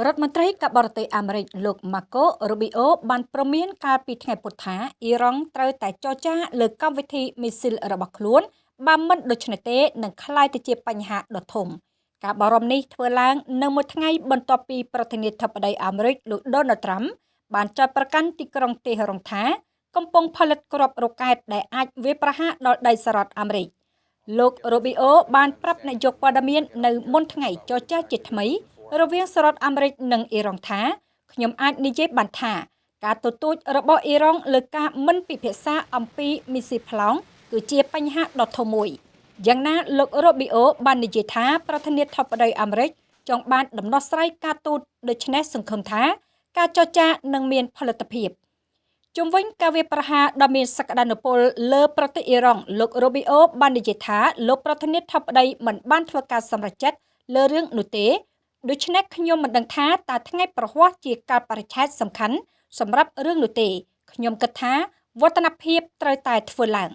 រដ្ឋមន្ត្រីការបរទេសអាមេរិកលោក Marco Rubio បានព្រមានកាលពីថ្ងៃពុធថាអ៊ីរ៉ង់ត្រូវតែចរចាលើកម្មវិធីមីស៊ីលរបស់ខ្លួនបើមិនដូច្នេះទេនឹងក្លាយទៅជាបញ្ហាដ៏ធំការបារម្ភនេះធ្វើឡើងនៅមួយថ្ងៃបន្ទាប់ពីប្រធានាធិបតីអាមេរិកលោក Donald Trump បានចោទប្រកាន់ទីក្រុងតេហឺរ៉ុងថាកំពុងផលិតគ្រាប់រ៉ុកែតដែលអាចវាយប្រហារដល់ដីសហរដ្ឋអាមេរិកលោក Rubio បានប្រាប់អ្នកយកព័ត៌មាននៅមុនថ្ងៃចរចាជាថ្មីរវាងសហរដ្ឋអាមេរិកនិងអ៊ីរ៉ង់ថាខ្ញុំអាចនិយាយបានថាការទទូចរបស់អ៊ីរ៉ង់លើការមិនពិភាក្សាអំពីមីស៊ីប្លង់គឺជាបញ្ហាដ៏ធំមួយយ៉ាងណាលោក Rubio បាននិយាយថាប្រធានាធិបតីអាមេរិកចង់បានដំណោះស្រាយការទូតដូច្នេះសង្ឃឹមថាការចរចានឹងមានផលិតភាពជុំវិញការវាយប្រហារដ៏មានសក្តានុពលលើប្រទេសអ៊ីរ៉ង់លោក Rubio បាននិយាយថាលោកប្រធានាធិបតីមិនបានធ្វើការសម្រេចចិត្តលើរឿងនោះទេដូច្នេះខ្ញុំមិនដឹងថាតើថ្ងៃប្រហ័សជាកាលបរិច្ឆេទសំខាន់សម្រាប់រឿងនោះទេខ្ញុំគិតថាវឌ្ឍនភាពត្រូវតែធ្វើឡើង